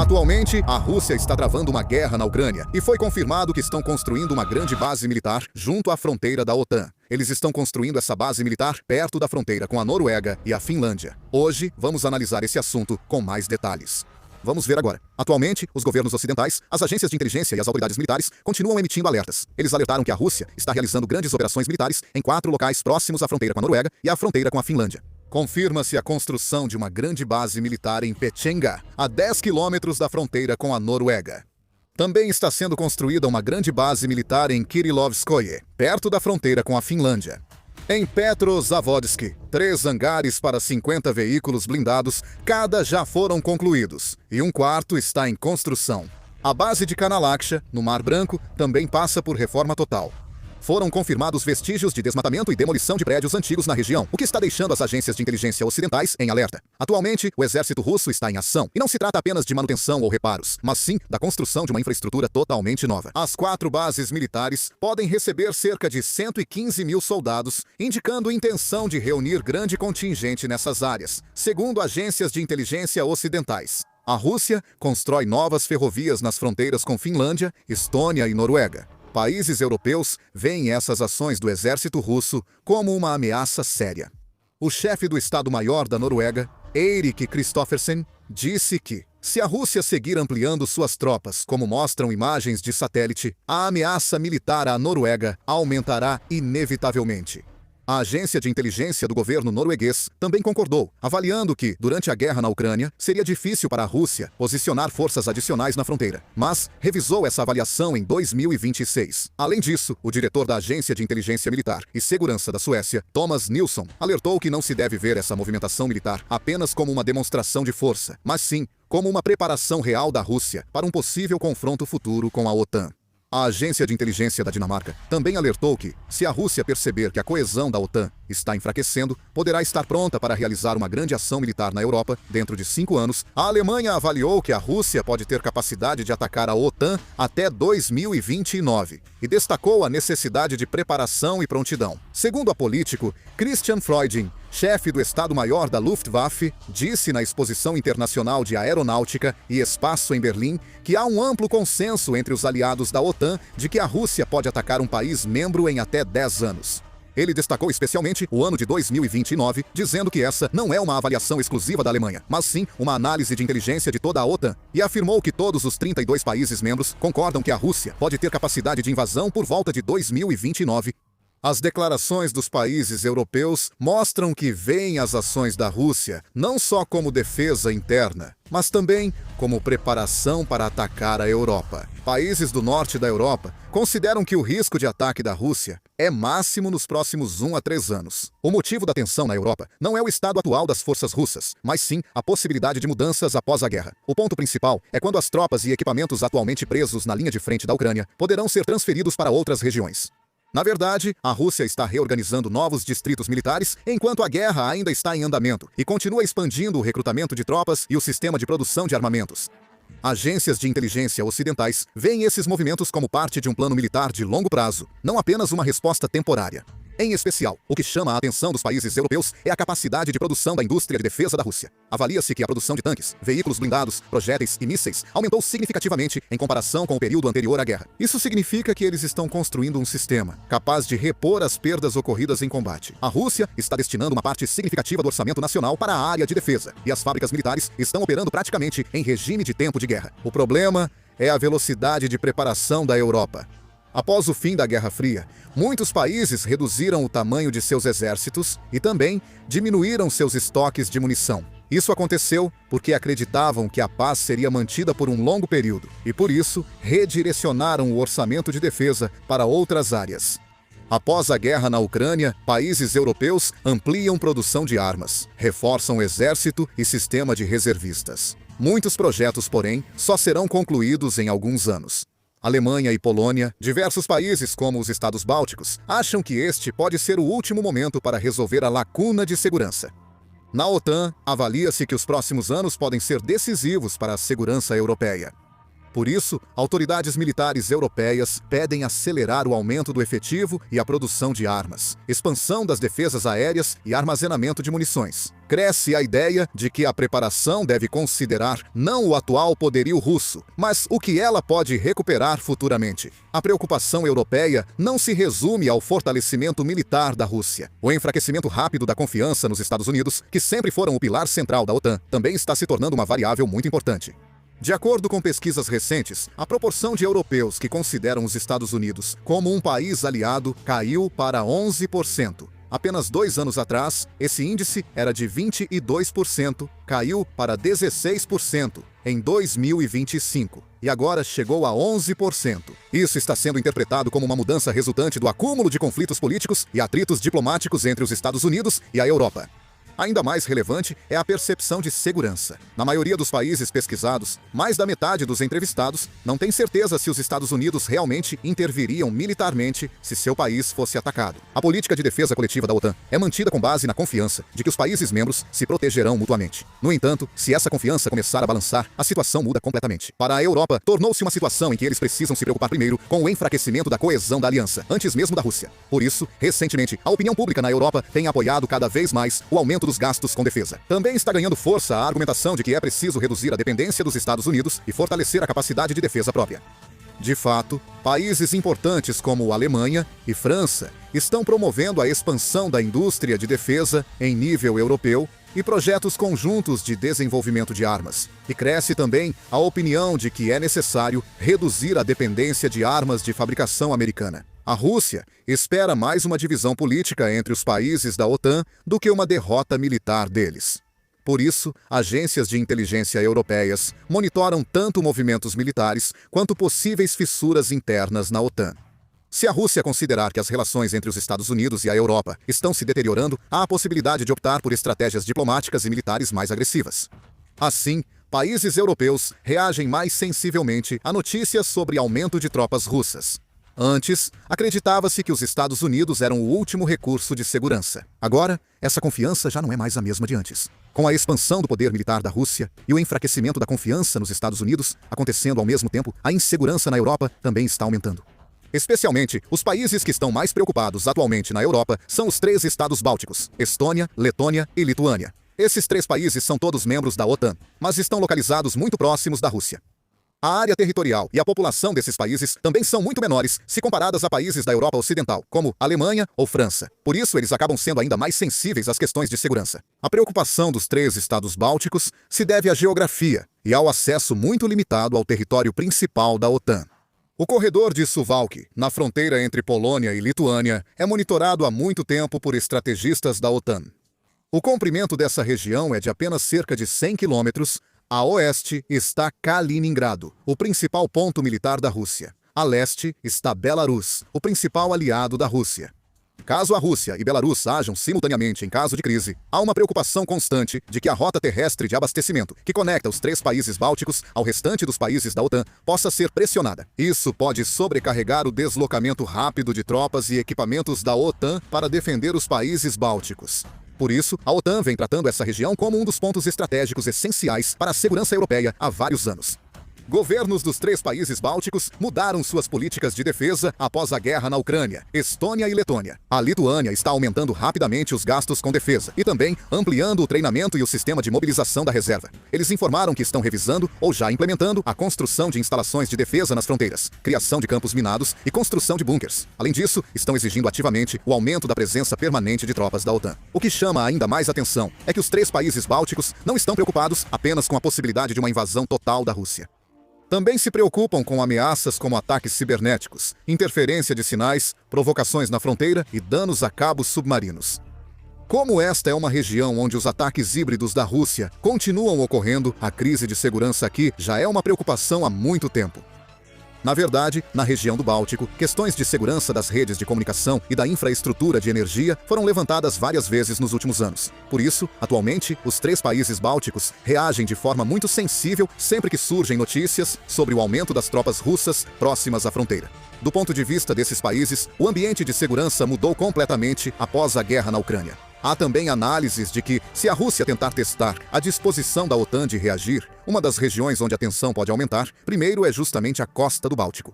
Atualmente, a Rússia está travando uma guerra na Ucrânia e foi confirmado que estão construindo uma grande base militar junto à fronteira da OTAN. Eles estão construindo essa base militar perto da fronteira com a Noruega e a Finlândia. Hoje, vamos analisar esse assunto com mais detalhes. Vamos ver agora. Atualmente, os governos ocidentais, as agências de inteligência e as autoridades militares continuam emitindo alertas. Eles alertaram que a Rússia está realizando grandes operações militares em 4 locais próximos à fronteira com a Noruega e à fronteira com a Finlândia. Confirma-se a construção de uma grande base militar em Pechenga, a 10 quilômetros da fronteira com a Noruega. Também está sendo construída uma grande base militar em Kirilovskoye, perto da fronteira com a Finlândia. Em Petrozavodsk, 3 hangares para 50 veículos blindados, cada já foram concluídos, e um quarto está em construção. A base de Kanalaksha, no Mar Branco, também passa por reforma total. Foram confirmados vestígios de desmatamento e demolição de prédios antigos na região, o que está deixando as agências de inteligência ocidentais em alerta. Atualmente, o exército russo está em ação, e não se trata apenas de manutenção ou reparos, mas sim da construção de uma infraestrutura totalmente nova. As 4 bases militares podem receber cerca de 115 mil soldados, indicando intenção de reunir grande contingente nessas áreas, segundo agências de inteligência ocidentais. A Rússia constrói novas ferrovias nas fronteiras com Finlândia, Estônia e Noruega. Países europeus veem essas ações do exército russo como uma ameaça séria. O chefe do Estado-Maior da Noruega, Eirik Kristoffersen, disse que, se a Rússia seguir ampliando suas tropas, como mostram imagens de satélite, a ameaça militar à Noruega aumentará inevitavelmente. A agência de inteligência do governo norueguês também concordou, avaliando que, durante a guerra na Ucrânia, seria difícil para a Rússia posicionar forças adicionais na fronteira, mas revisou essa avaliação em 2026. Além disso, o diretor da Agência de Inteligência Militar e Segurança da Suécia, Thomas Nilsson, alertou que não se deve ver essa movimentação militar apenas como uma demonstração de força, mas sim como uma preparação real da Rússia para um possível confronto futuro com a OTAN. A agência de inteligência da Dinamarca também alertou que, se a Rússia perceber que a coesão da OTAN está enfraquecendo, poderá estar pronta para realizar uma grande ação militar na Europa dentro de 5 anos. A Alemanha avaliou que a Rússia pode ter capacidade de atacar a OTAN até 2029 e destacou a necessidade de preparação e prontidão. Segundo a político Christian Freuding, chefe do Estado-Maior da Luftwaffe, disse na Exposição Internacional de Aeronáutica e Espaço em Berlim que há um amplo consenso entre os aliados da OTAN de que a Rússia pode atacar um país membro em até 10 anos. Ele destacou especialmente o ano de 2029, dizendo que essa não é uma avaliação exclusiva da Alemanha, mas sim uma análise de inteligência de toda a OTAN, e afirmou que todos os 32 países membros concordam que a Rússia pode ter capacidade de invasão por volta de 2029. As declarações dos países europeus mostram que veem as ações da Rússia não só como defesa interna, mas também como preparação para atacar a Europa. Países do norte da Europa consideram que o risco de ataque da Rússia é máximo nos próximos 1 a 3 anos. O motivo da tensão na Europa não é o estado atual das forças russas, mas sim a possibilidade de mudanças após a guerra. O ponto principal é quando as tropas e equipamentos atualmente presos na linha de frente da Ucrânia poderão ser transferidos para outras regiões. Na verdade, a Rússia está reorganizando novos distritos militares enquanto a guerra ainda está em andamento e continua expandindo o recrutamento de tropas e o sistema de produção de armamentos. Agências de inteligência ocidentais veem esses movimentos como parte de um plano militar de longo prazo, não apenas uma resposta temporária. Em especial, o que chama a atenção dos países europeus é a capacidade de produção da indústria de defesa da Rússia. Avalia-se que a produção de tanques, veículos blindados, projéteis e mísseis aumentou significativamente em comparação com o período anterior à guerra. Isso significa que eles estão construindo um sistema capaz de repor as perdas ocorridas em combate. A Rússia está destinando uma parte significativa do orçamento nacional para a área de defesa, e as fábricas militares estão operando praticamente em regime de tempo de guerra. O problema é a velocidade de preparação da Europa. Após o fim da Guerra Fria, muitos países reduziram o tamanho de seus exércitos e também diminuíram seus estoques de munição. Isso aconteceu porque acreditavam que a paz seria mantida por um longo período e, por isso, redirecionaram o orçamento de defesa para outras áreas. Após a guerra na Ucrânia, países europeus ampliam produção de armas, reforçam o exército e sistema de reservistas. Muitos projetos, porém, só serão concluídos em alguns anos. Alemanha e Polônia, diversos países como os Estados Bálticos, acham que este pode ser o último momento para resolver a lacuna de segurança. Na OTAN, avalia-se que os próximos anos podem ser decisivos para a segurança europeia. Por isso, autoridades militares europeias pedem acelerar o aumento do efetivo e a produção de armas, expansão das defesas aéreas e armazenamento de munições. Cresce a ideia de que a preparação deve considerar não o atual poderio russo, mas o que ela pode recuperar futuramente. A preocupação europeia não se resume ao fortalecimento militar da Rússia. O enfraquecimento rápido da confiança nos Estados Unidos, que sempre foram o pilar central da OTAN, também está se tornando uma variável muito importante. De acordo com pesquisas recentes, a proporção de europeus que consideram os Estados Unidos como um país aliado caiu para 11%. Apenas 2 anos atrás, esse índice era de 22%, caiu para 16% em 2025 e agora chegou a 11%. Isso está sendo interpretado como uma mudança resultante do acúmulo de conflitos políticos e atritos diplomáticos entre os Estados Unidos e a Europa. Ainda mais relevante é a percepção de segurança. Na maioria dos países pesquisados, mais da metade dos entrevistados não tem certeza se os Estados Unidos realmente interviriam militarmente se seu país fosse atacado. A política de defesa coletiva da OTAN é mantida com base na confiança de que os países membros se protegerão mutuamente. No entanto, se essa confiança começar a balançar, a situação muda completamente. Para a Europa, tornou-se uma situação em que eles precisam se preocupar primeiro com o enfraquecimento da coesão da aliança, antes mesmo da Rússia. Por isso, recentemente, a opinião pública na Europa tem apoiado cada vez mais o aumento dos gastos com defesa. Também está ganhando força a argumentação de que é preciso reduzir a dependência dos Estados Unidos e fortalecer a capacidade de defesa própria. De fato, países importantes como Alemanha e França estão promovendo a expansão da indústria de defesa em nível europeu e projetos conjuntos de desenvolvimento de armas. E cresce também a opinião de que é necessário reduzir a dependência de armas de fabricação americana. A Rússia espera mais uma divisão política entre os países da OTAN do que uma derrota militar deles. Por isso, agências de inteligência europeias monitoram tanto movimentos militares quanto possíveis fissuras internas na OTAN. Se a Rússia considerar que as relações entre os Estados Unidos e a Europa estão se deteriorando, há a possibilidade de optar por estratégias diplomáticas e militares mais agressivas. Assim, países europeus reagem mais sensivelmente a notícias sobre aumento de tropas russas. Antes, acreditava-se que os Estados Unidos eram o último recurso de segurança. Agora, essa confiança já não é mais a mesma de antes. Com a expansão do poder militar da Rússia e o enfraquecimento da confiança nos Estados Unidos acontecendo ao mesmo tempo, a insegurança na Europa também está aumentando. Especialmente, os países que estão mais preocupados atualmente na Europa são os 3 estados bálticos: Estônia, Letônia e Lituânia. Esses 3 países são todos membros da OTAN, mas estão localizados muito próximos da Rússia. A área territorial e a população desses países também são muito menores se comparadas a países da Europa Ocidental, como Alemanha ou França. Por isso, eles acabam sendo ainda mais sensíveis às questões de segurança. A preocupação dos 3 estados bálticos se deve à geografia e ao acesso muito limitado ao território principal da OTAN. O corredor de Suwałki, na fronteira entre Polônia e Lituânia, é monitorado há muito tempo por estrategistas da OTAN. O comprimento dessa região é de apenas cerca de 100 quilômetros. A oeste está Kaliningrado, o principal ponto militar da Rússia. A leste está Belarus, o principal aliado da Rússia. Caso a Rússia e Belarus ajam simultaneamente em caso de crise, há uma preocupação constante de que a rota terrestre de abastecimento, que conecta os 3 países bálticos ao restante dos países da OTAN, possa ser pressionada. Isso pode sobrecarregar o deslocamento rápido de tropas e equipamentos da OTAN para defender os países bálticos. Por isso, a OTAN vem tratando essa região como um dos pontos estratégicos essenciais para a segurança europeia há vários anos. Governos dos 3 países bálticos mudaram suas políticas de defesa após a guerra na Ucrânia, Estônia e Letônia. A Lituânia está aumentando rapidamente os gastos com defesa e também ampliando o treinamento e o sistema de mobilização da reserva. Eles informaram que estão revisando ou já implementando a construção de instalações de defesa nas fronteiras, criação de campos minados e construção de bunkers. Além disso, estão exigindo ativamente o aumento da presença permanente de tropas da OTAN. O que chama ainda mais atenção é que os 3 países bálticos não estão preocupados apenas com a possibilidade de uma invasão total da Rússia. Também se preocupam com ameaças como ataques cibernéticos, interferência de sinais, provocações na fronteira e danos a cabos submarinos. Como esta é uma região onde os ataques híbridos da Rússia continuam ocorrendo, a crise de segurança aqui já é uma preocupação há muito tempo. Na verdade, na região do Báltico, questões de segurança das redes de comunicação e da infraestrutura de energia foram levantadas várias vezes nos últimos anos. Por isso, atualmente, os 3 países bálticos reagem de forma muito sensível sempre que surgem notícias sobre o aumento das tropas russas próximas à fronteira. Do ponto de vista desses países, o ambiente de segurança mudou completamente após a guerra na Ucrânia. Há também análises de que, se a Rússia tentar testar a disposição da OTAN de reagir, uma das regiões onde a tensão pode aumentar, primeiro é justamente a costa do Báltico.